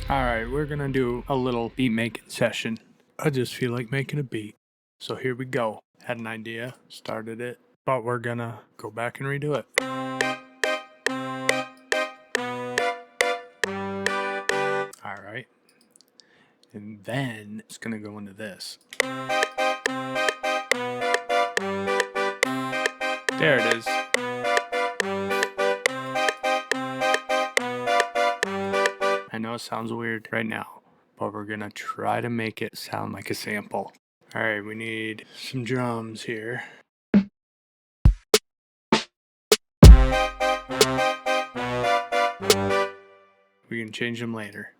Alright, we're gonna do a little beat making session. I just feel like making a beat. So here we go. Had an idea, started it, but we're gonna go back and redo it. Alright. And then it's gonna go into this. There it is. I know it sounds weird right now, but we're gonna try to make it sound like a sample. Alright, we need some drums here. We can change them later.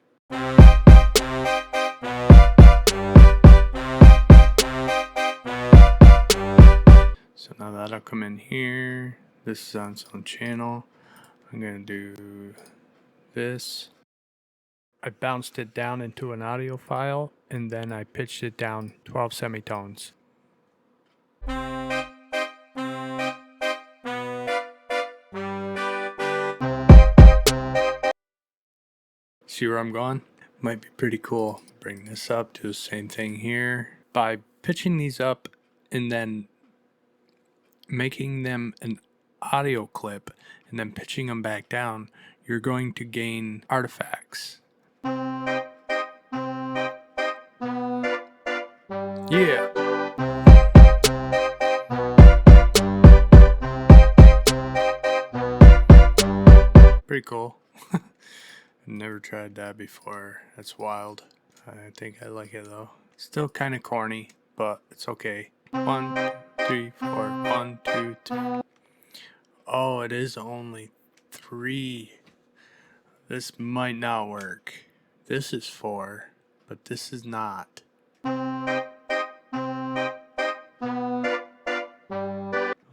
So now that'll come in here. This is on its own channel. I'm gonna do this. I bounced it down into an audio file and then I pitched it down 12 semitones. See where I'm going? Might be pretty cool. Bring this up, do the same thing here. By pitching these up and then making them an audio clip and then pitching them back down, you're going to gain artifacts. Yeah. Pretty cool. Never tried that before. That's wild. I think I like it though. Still kind of corny, but it's okay. 1, 2, 3, 4. 1, 2, 3. Oh, it is only 3. This might not work. This is 4, but this is not.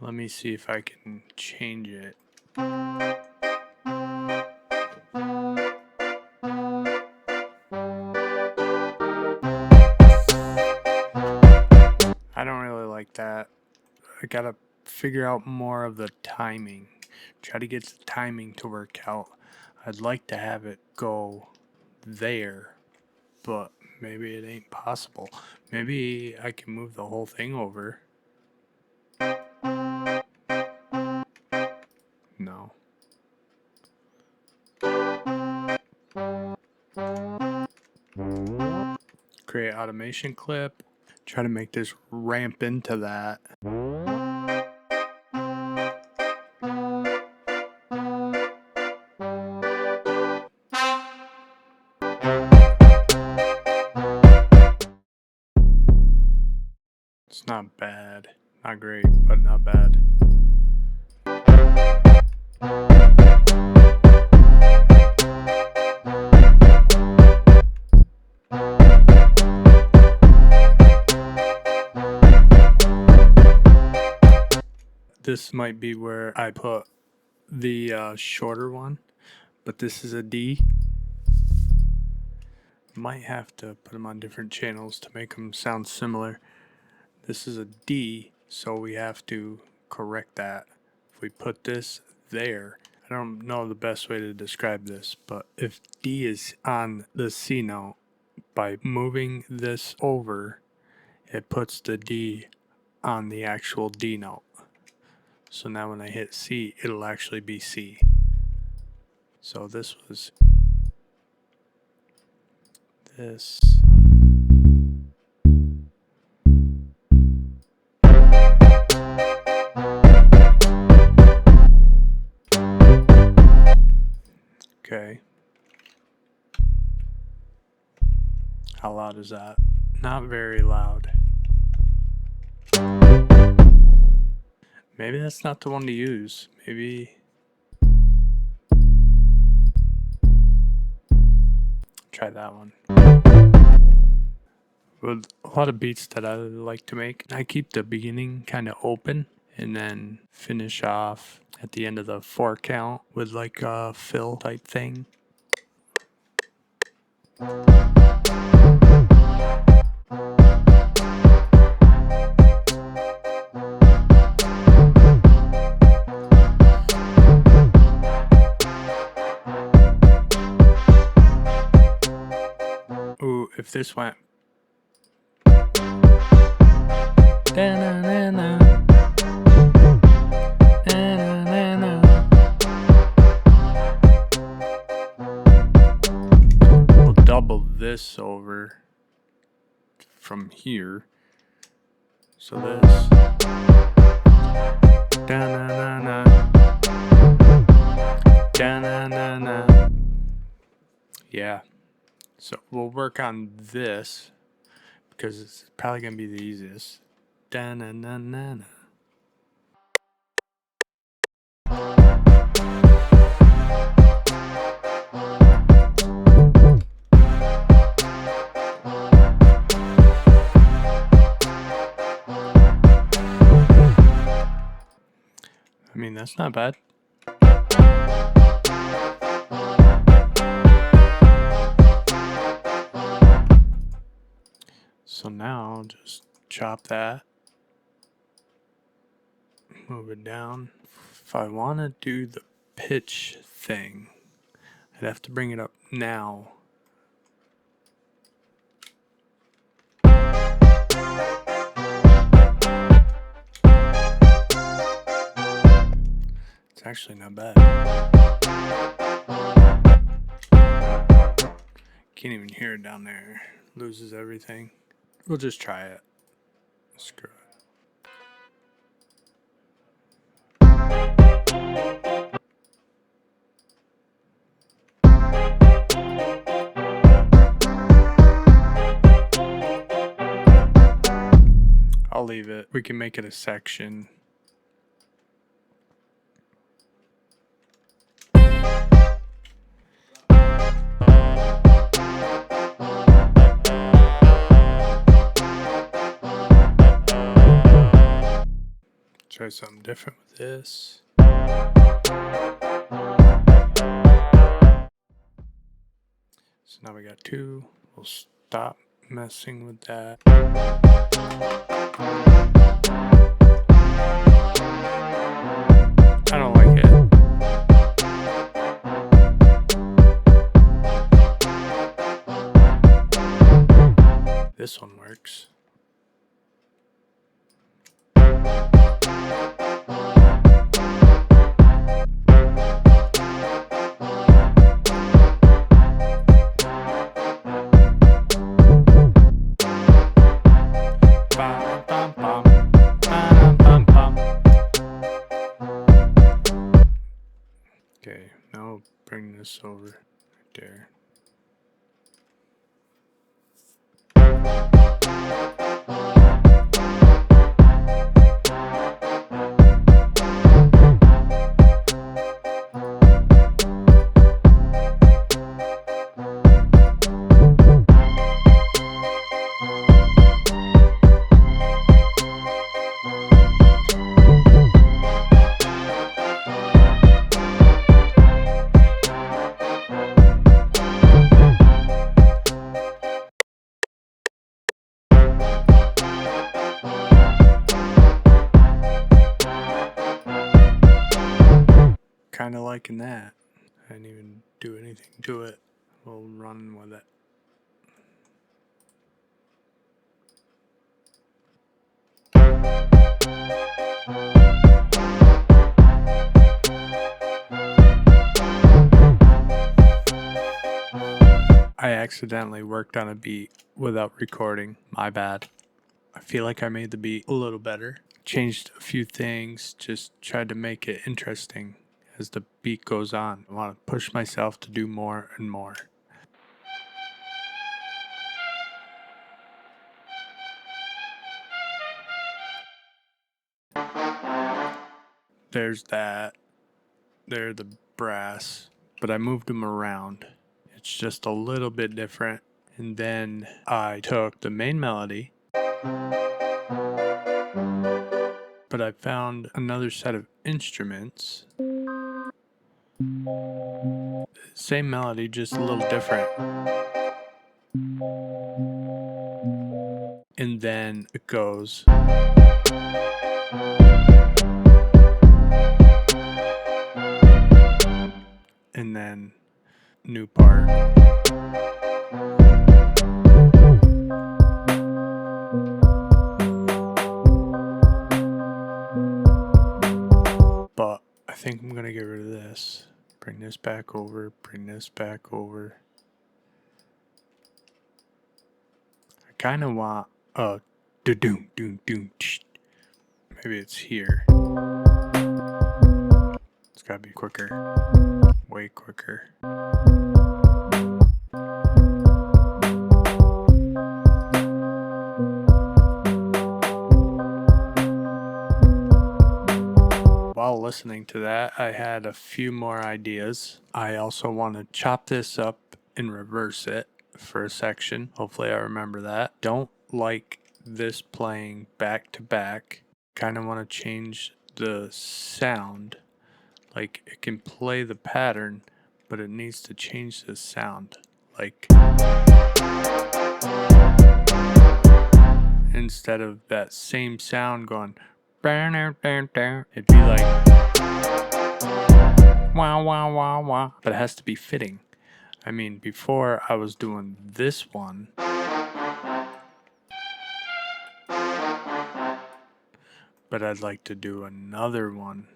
Let me see if I can change it. I don't really like that. I gotta figure out more of the timing. Try to get the timing to work out. I'd like to have it go there, but maybe it ain't possible. Maybe I can move the whole thing over. No. Create automation clip. Try to make this ramp into that. It's not bad. Not great, but not bad. This might be where I put the shorter one, but this is a D. Might have to put them on different channels to make them sound similar. This is a D, so we have to correct that. If we put this there, I don't know the best way to describe this, but if D is on the C note, by moving this over, it puts the D on the actual D note. So now when I hit C, it'll actually be C. So this was this. Okay. How loud is that? Not very loud. Maybe that's not the one to use. Maybe try that one. With a lot of beats that I like to make, I keep the beginning kind of open and then finish off at the end of the 4 count with like a fill type thing. if this went da-na-na-na, na-na-na-na, we'll double this over from here. So this da-na-na-na, da-na-na-na. Yeah. So we'll work on this because it's probably gonna be the easiest. Da-na-na-na-na. I mean, that's not bad. So now just chop that, move it down. If I want to do the pitch thing, I'd have to bring it up now. It's actually not bad. Can't even hear it down there. Loses everything. We'll just try it. Screw it. I'll leave it. We can make it a section. Try something different with this. So now we got two. We'll stop messing with that. I don't like it. This one works. Okay, now bring this over right there. Kind of liking that. I didn't even do anything to it. We'll run with it. I accidentally worked on a beat without recording. My bad. I feel like I made the beat a little better. Changed a few things, just tried to make it interesting as the beat goes on. I want to push myself to do more and more. There's that. There the brass, but I moved them around. It's just a little bit different. And then I took the main melody, but I found another set of instruments. Same melody, just a little different. And then it goes. And then new part. think I'm going to get rid of this. Bring this back over, bring this back over. I kind of want do-doom, doom, doom, tsh. Maybe it's here. It's got to be quicker. Way quicker. While listening to that, I had a few more ideas. I also want to chop this up and reverse it for a section. Hopefully I remember that. Don't like this playing back to back. Kind of want to change the sound. Like it can play the pattern, but it needs to change the sound. Like instead of that same sound going it'd be like wow, wow, wow, wow. But it has to be fitting. I mean, before I was doing this one, but I'd like to do another one.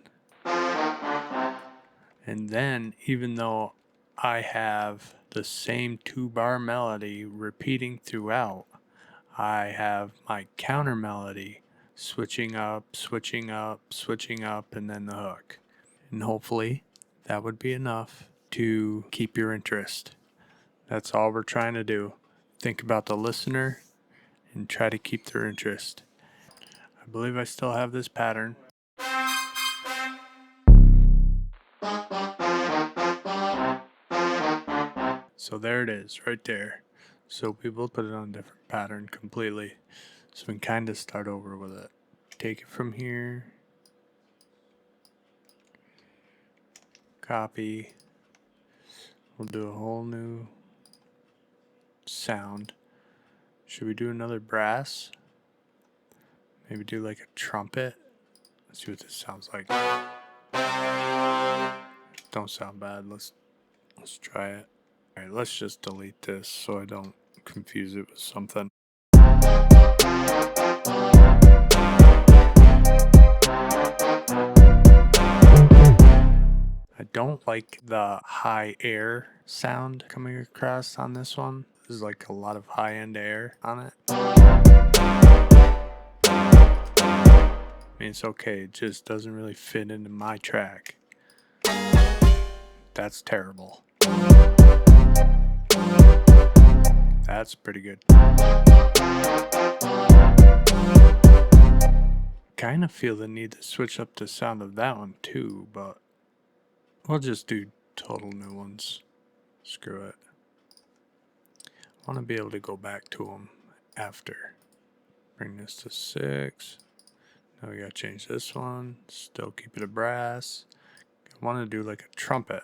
And then, even though I have the same 2-bar melody repeating throughout, I have my counter melody switching up, switching up, switching up, and then the hook. And hopefully that would be enough to keep your interest. That's all we're trying to do. Think about the listener and try to keep their interest. I believe I still have this pattern. So there it is, right there. So we will put it on a different pattern completely. So we can kind of start over with it. Take it from here. Copy. We'll do a whole new sound. Should we do another brass? Maybe do like a trumpet. Let's see what this sounds like. Don't sound bad. Let's try it. Alright, let's just delete this so I don't confuse it with something. I don't like the high air sound coming across on this one. There's like a lot of high-end air on it. I mean, it's okay. It just doesn't really fit into my track. That's terrible. That's pretty good. Kind of feel the need to switch up the sound of that one too, but we'll just do total new ones. Screw it. I want to be able to go back to them after. Bring this to 6. Now we gotta change this one. Still keep it a brass. I want to do like a trumpet.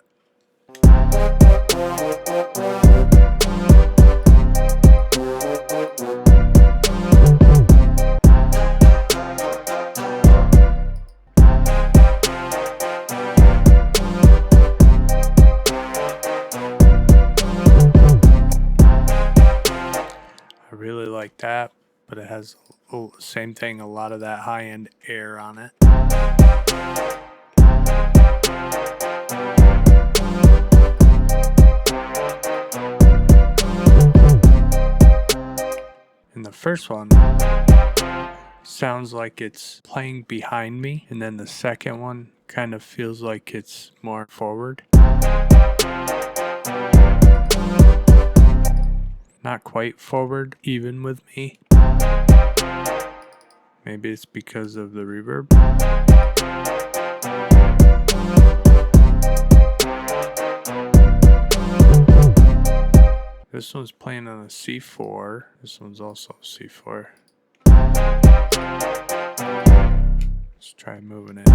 I really like that, but it has same thing, a lot of that high-end air on it. And the first one sounds like it's playing behind me, and then the second one kind of feels like it's more forward. Not quite forward, even with me. Maybe it's because of the reverb. This one's playing on a C4. This one's also a C4. Let's try moving it.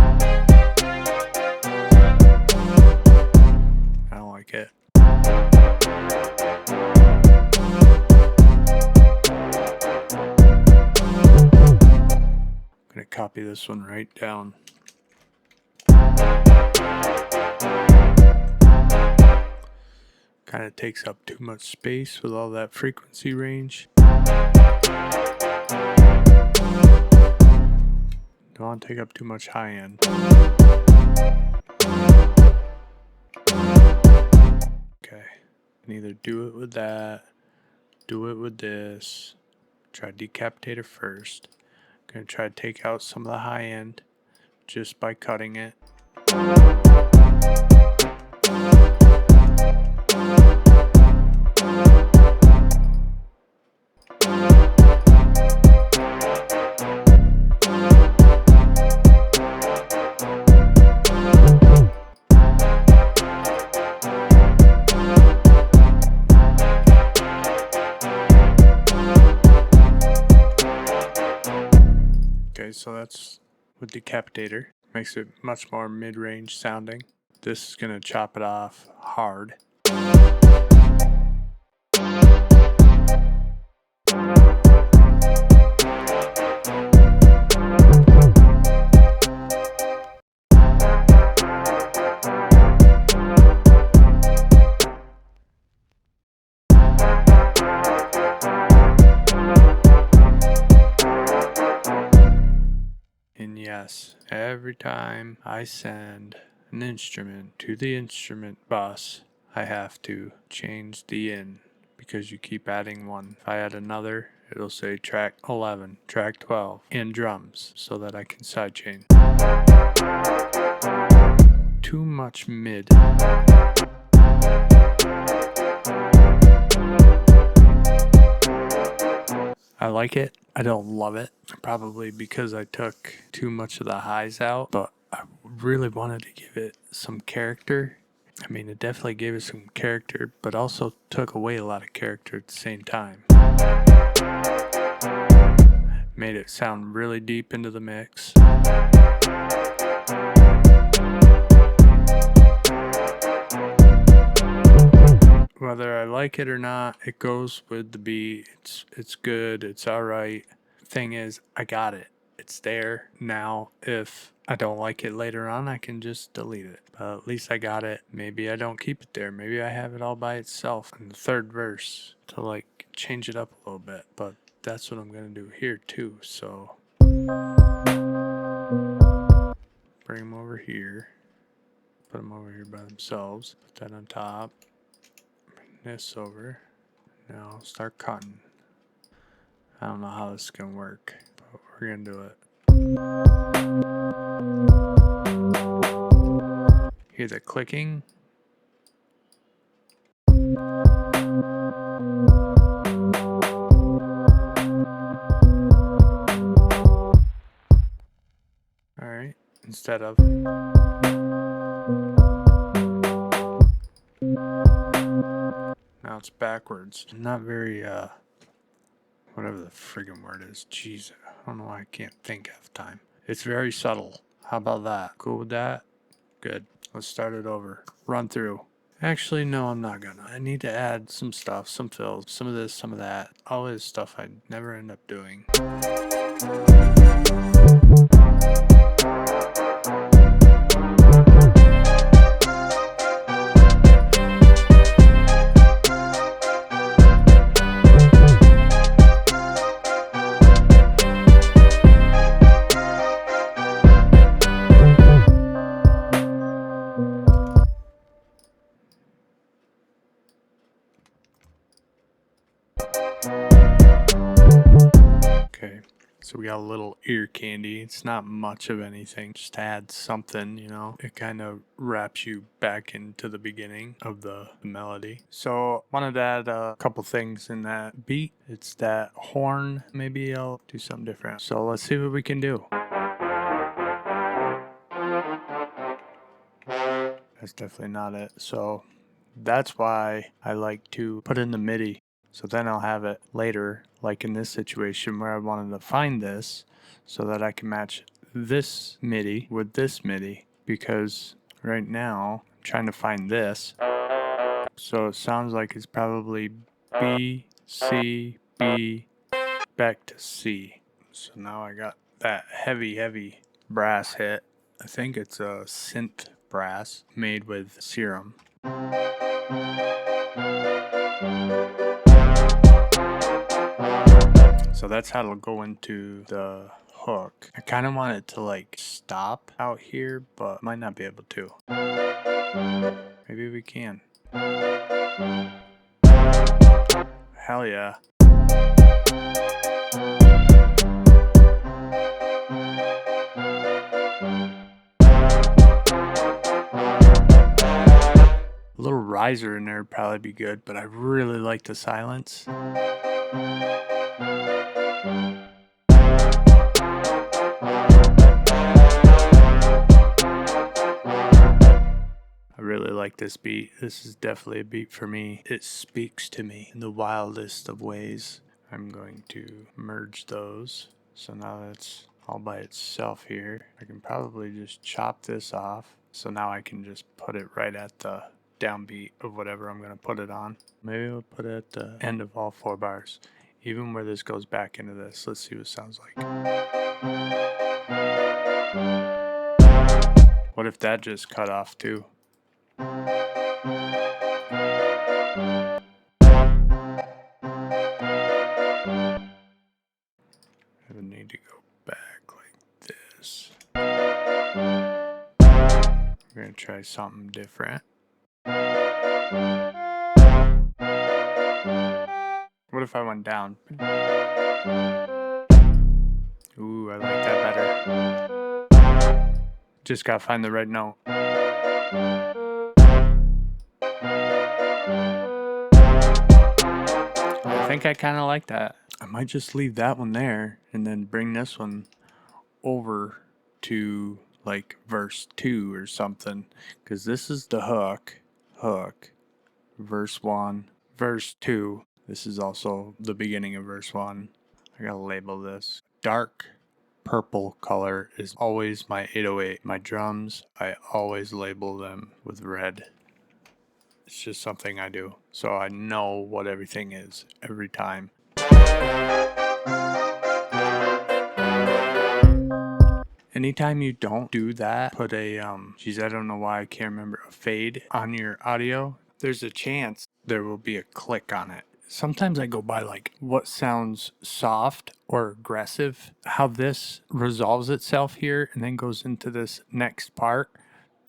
I don't like it. I'm gonna copy this one right down. Kind of takes up too much space with all that frequency range. Don't want to take up too much high end. And either do it with that, do it with this. Try decapitator first. Gonna try to take out some of the high end just by cutting it. Okay, so that's with decapitator. Makes it much more mid-range sounding. This is gonna chop it off hard. And yes, every time I send an instrument to the instrument bus, I have to change the in because you keep adding one. If I add another, it'll say track 11, track 12 in drums so that I can sidechain. Too much mid. I like it. I don't love it. Probably because I took too much of the highs out, but I really wanted to give it some character. I mean, it definitely gave it some character, but also took away a lot of character at the same time. Made it sound really deep into the mix. Whether I like it or not, it goes with the beat. It's good. It's all right. Thing is, I got it. It's there. Now, if I don't like it later on, I can just delete it. But at least I got it. Maybe I don't keep it there. Maybe I have it all by itself in the third verse to like change it up a little bit. But that's what I'm going to do here too. So bring them over here. Put them over here by themselves. Put that on top. This over. Now start cutting. I don't know how this is gonna work, but we're gonna do it. Hear the clicking. Alright, instead of. Now it's backwards. Not very, whatever the friggin' word is. Jeez, I don't know why I can't think half the time. It's very subtle. How about that? Cool with that? Good. Let's start it over. Run through. Actually, no, I'm not gonna. I need to add some stuff, some fills, some of this, some of that. All this stuff I never end up doing. Okay, so we got a little ear candy. It's not much of anything, just to add something, you know. It kind of wraps you back into the beginning of the melody. So I wanted to add a couple things in that beat. It's that horn. Maybe I'll do something different. So let's see what we can do. That's definitely not it. So that's why I like to put in the MIDI. So then I'll have it later, like in this situation where I wanted to find this so that I can match this MIDI with this MIDI, because right now I'm trying to find this. So it sounds like it's probably B, C, B, back to C. So now I got that heavy brass hit. I think it's a synth brass made with serum. So that's how it'll go into the hook. I kind of want it to like stop out here, but might not be able to. Maybe we can. Hell yeah. A little riser in there would probably be good, but I really like the silence. I really like this beat. This is definitely a beat for me. It speaks to me in the wildest of ways. I'm going to merge those. So now that's all by itself here. I can probably just chop this off. So now I can just put it right at the downbeat of whatever I'm going to put it on. Maybe we'll put it at the end of all 4 bars. Even where this goes back into this. Let's see what it sounds like. What if that just cut off too? I would need to go back like this. We're going to try something different. What if I went down? Ooh, I like that better. Just gotta find the right note. I think I kind of like that. I might just leave that one there and then bring this one over to like verse 2 or something, because this is the hook, verse 1, verse 2. This is also the beginning of verse 1. I gotta label this. Dark purple color is always my 808. My drums, I always label them with red. It's just something I do, so I know what everything is every time. Anytime you don't do that, put a, I don't know why I can't remember, a fade on your audio, there's a chance there will be a click on it. Sometimes I go by like what sounds soft or aggressive. How this resolves itself here and then goes into this next part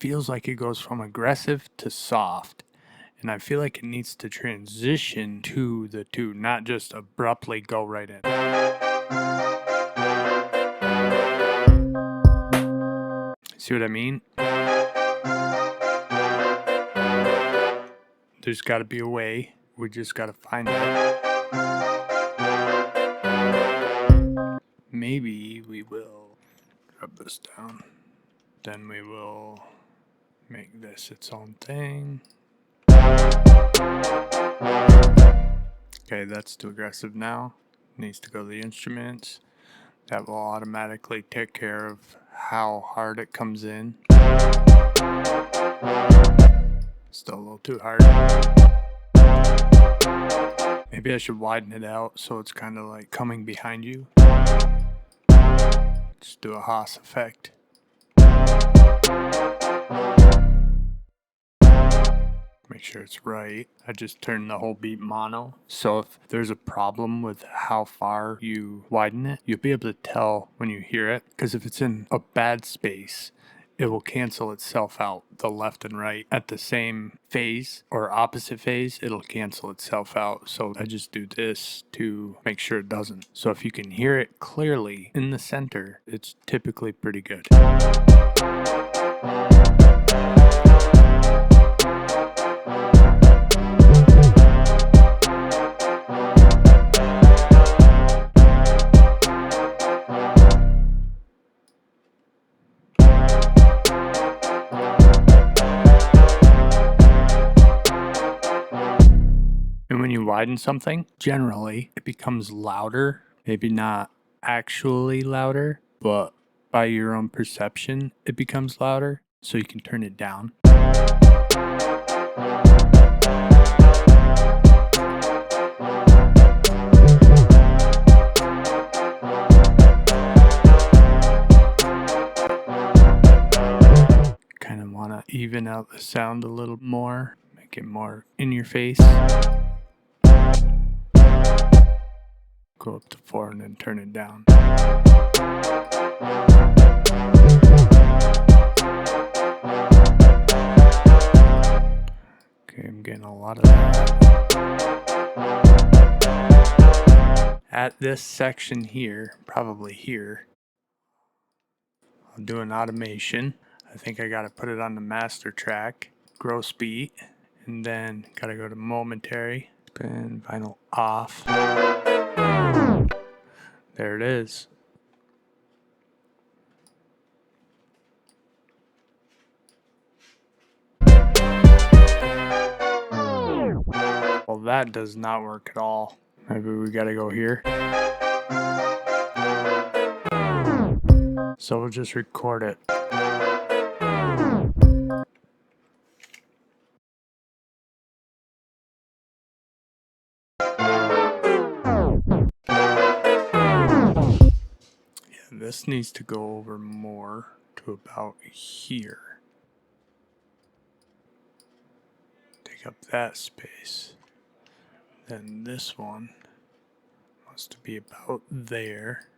feels like it goes from aggressive to soft. And I feel like it needs to transition to the two, not just abruptly go right in. See what I mean? There's got to be a way. We just got to find it. Maybe we will drop this down. Then we will make this its own thing. Okay, that's too aggressive now. Needs to go to the instruments. That will automatically take care of how hard it comes in. Still a little too hard. Maybe I should widen it out so it's kind of like coming behind you. Just do a Haas effect. Make sure it's right. I just turned the whole beat mono. So if there's a problem with how far you widen it, you'll be able to tell when you hear it. Because if it's in a bad space, it will cancel itself out, the left and right. At the same phase or opposite phase, it'll cancel itself out. So I just do this to make sure it doesn't. So if you can hear it clearly in the center, it's typically pretty good. And when you widen something, generally it becomes louder. Maybe not actually louder, but by your own perception, it becomes louder. So you can turn it down. Kind of want to even out the sound a little more, make it more in your face. Go up to 4 and then turn it down. Okay, I'm getting a lot of that. At this section here, probably here, I'll do an automation. I think I gotta put it on the master track, gross beat, and then gotta go to momentary, spin vinyl off. There it is. Well, that does not work at all. Maybe we gotta go here. So we'll just record it. Yeah, this needs to go over more to about here. Take up that space. Then this one wants to be about there.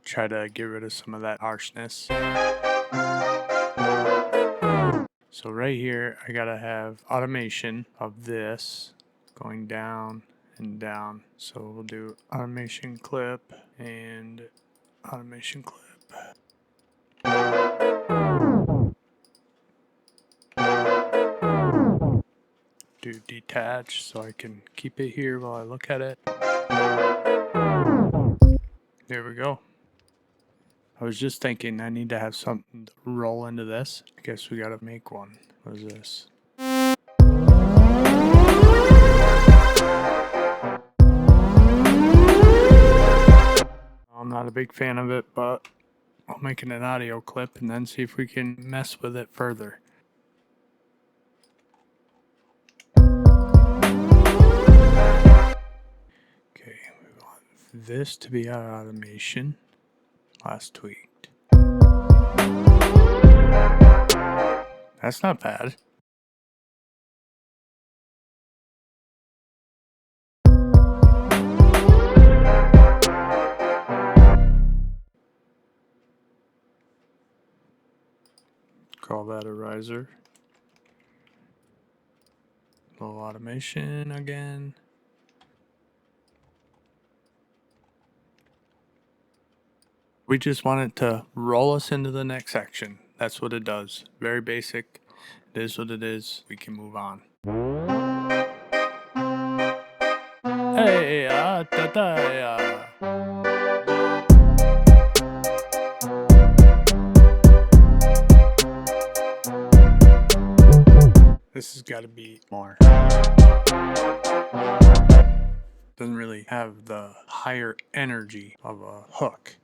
Try to get rid of some of that harshness. So right here, I gotta have automation of this going down and down. So we'll do automation clip and automation clip. Do detach so I can keep it here while I look at it. There we go. I was just thinking I need to have something to roll into this. I guess we gotta make one. What is this? I'm not a big fan of it, but I'll make it an audio clip and then see if we can mess with it further. Okay, we want this to be our automation. Last tweaked. That's not bad. Call that a riser. Little automation again. We just want it to roll us into the next section. That's what it does. Very basic. It is what it is. We can move on. Hey, This has got to be more. Doesn't really have the higher energy of a hook.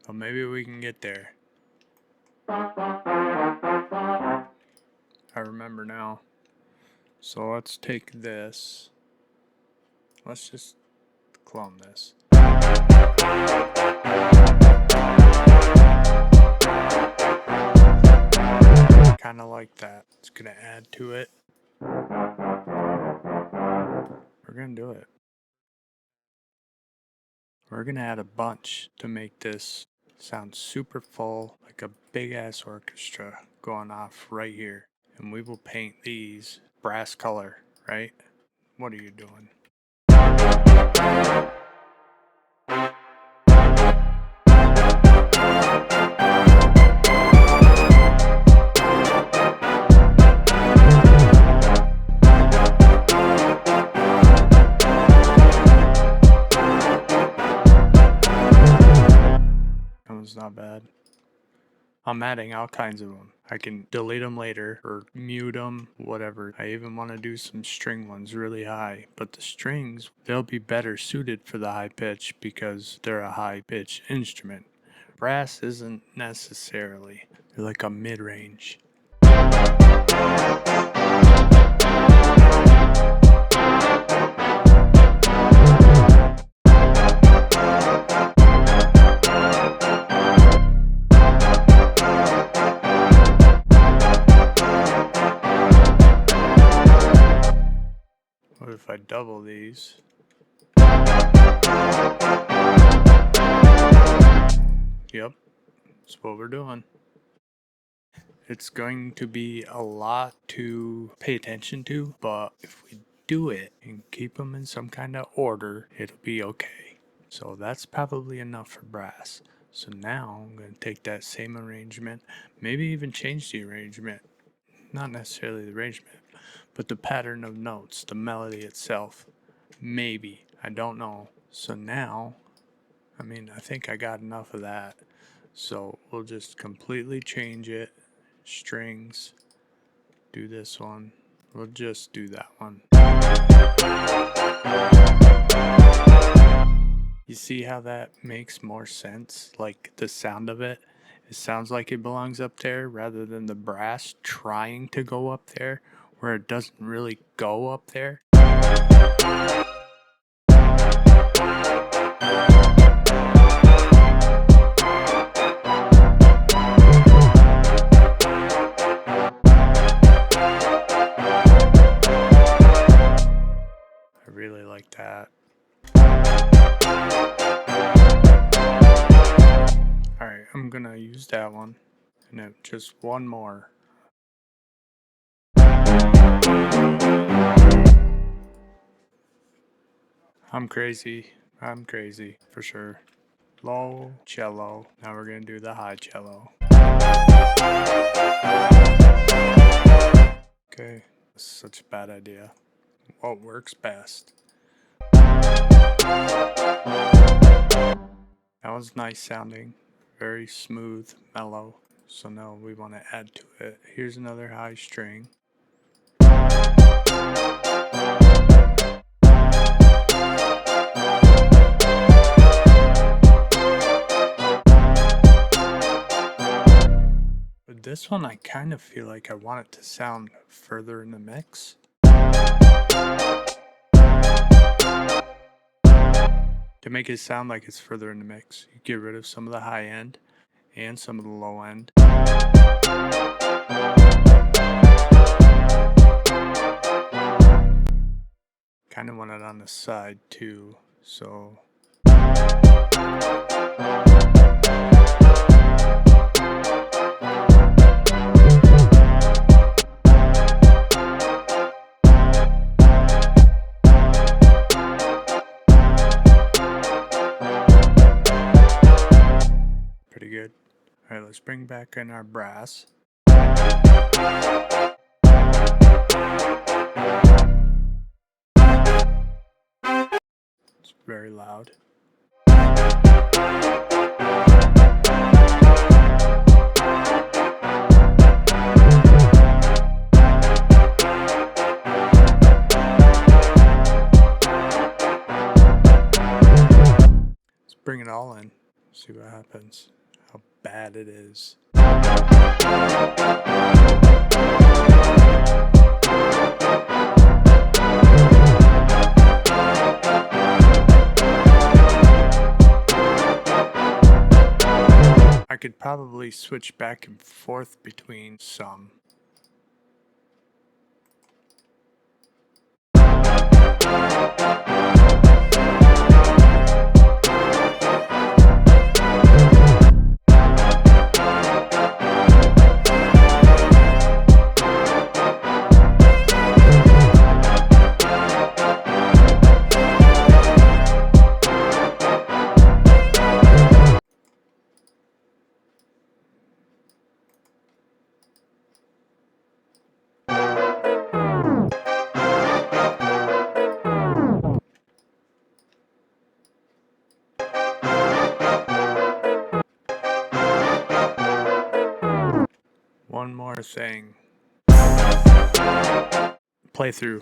So maybe we can get there. I remember now. So let's take this. Let's just clone this. Kind of like that. It's gonna add to it. We're gonna do it. We're gonna add a bunch to make this sound super full, like a big ass orchestra going off right here. And we will paint these brass color, right? What are you doing? It's not bad. I'm adding all kinds of them. I can delete them later or mute them, whatever. I even want to do some string ones really high, but the strings, they'll be better suited for the high pitch because they're a high pitch instrument. Brass isn't necessarily. They're like a mid-range. these. Yep, that's what we're doing. It's going to be a lot to pay attention to, but if we do it and keep them in some kind of order, it'll be okay. So that's probably enough for brass. So now I'm going to take that same arrangement, maybe even change the arrangement. Not necessarily the arrangement, but the pattern of notes, the melody itself. Maybe. I don't know. So now, I think I got enough of that. So we'll just completely change it. Strings. Do this one. We'll just do that one. You see how that makes more sense? Like the sound of it? It sounds like it belongs up there rather than the brass trying to go up there where it doesn't really go up there. I really like that. Alright, I'm gonna use that one. And then just one more. I'm crazy for sure. Low cello. Now we're gonna do the high cello. Okay, that's such a bad idea. What works best? That was nice sounding, very smooth, mellow. So now we want to add to it. Here's another high string. But this one I kind of feel like I want it to sound further in the mix. To make it sound like it's further in the mix, you get rid of some of the high end and some of the low end. Kind of want it on the side too, so. Pretty good. All right, let's bring back in our brass. It's very loud. Let's bring it all in, see what happens. How bad it is. I could probably switch back and forth between some. One more thing. Play through.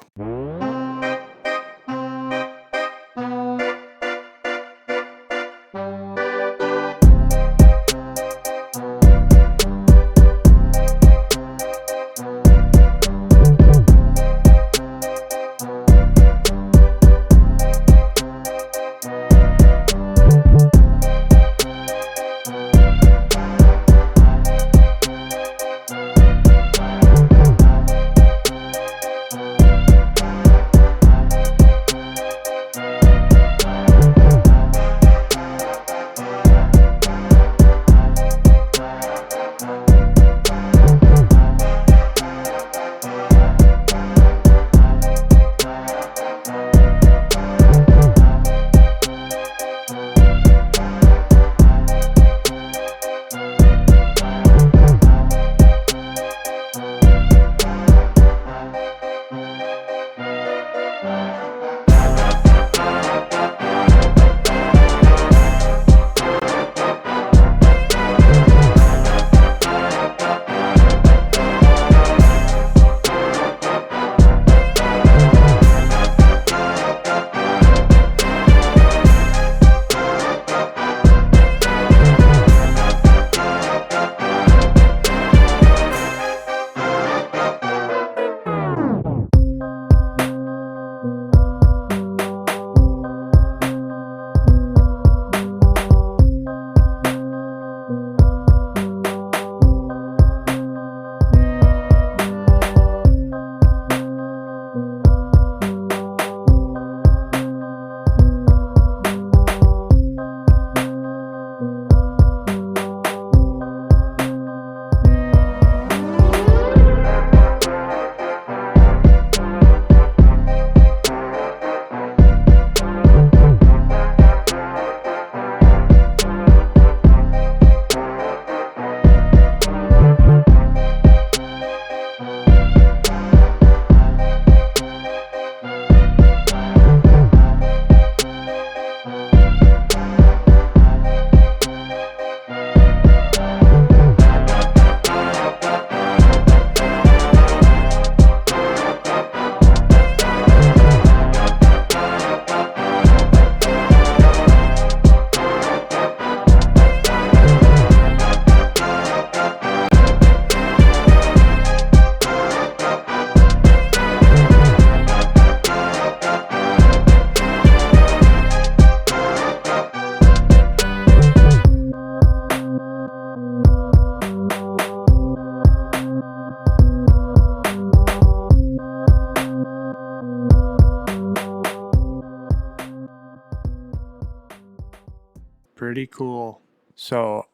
pretty cool. So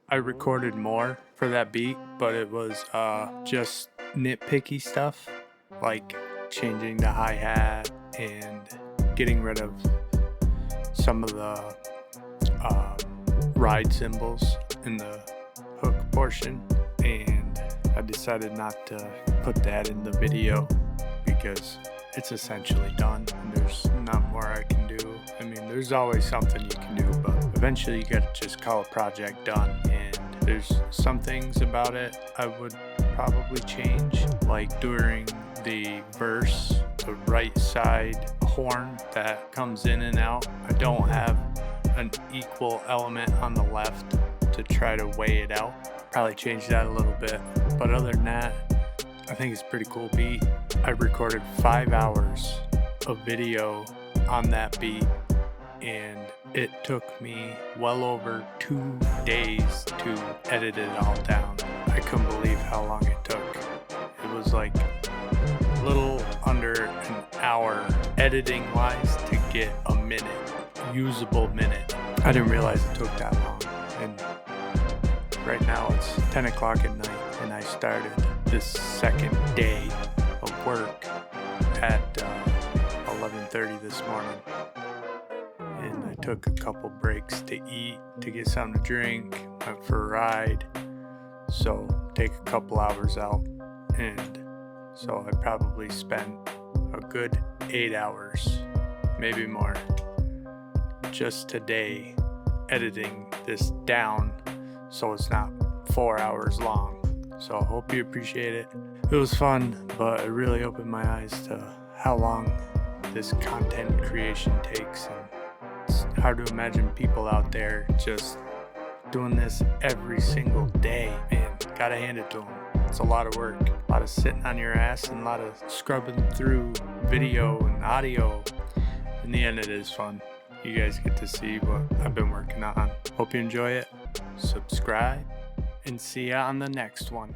I recorded more for that beat, but it was just nitpicky stuff, like changing the hi-hat and getting rid of some of the ride cymbals in the hook portion, and I decided not to put that in the video because it's essentially done and there's not more I can do. I mean, there's always something you can do, but eventually you gotta just call a project done, and there's some things about it I would probably change, like during the verse, the right side horn that comes in and out, I don't have an equal element on the left to try to weigh it out. Probably change that a little bit, but other than that, I think it's a pretty cool beat. I recorded 5 hours of video on that beat, and it took me well over 2 days to edit it all down. I couldn't believe how long it took. It was like a little under an hour editing wise to get a minute, usable minute. I didn't realize it took that long, and right now it's 10 o'clock at night, and I started this second day of work at 11:30 this morning, and I took a couple breaks to eat, to get something to drink, went for a ride, so take a couple hours out, and so I probably spent a good 8 hours, maybe more, just today editing this down so it's not 4 hours long. So I hope you appreciate it. It was fun, but it really opened my eyes to how long this content creation takes, and it's hard to imagine people out there just doing this every single day. Man, gotta hand it to them. It's a lot of work, a lot of sitting on your ass, and a lot of scrubbing through video and audio. In the end, it is fun. You guys get to see what I've been working on. Hope you enjoy it. Subscribe, and see ya on the next one.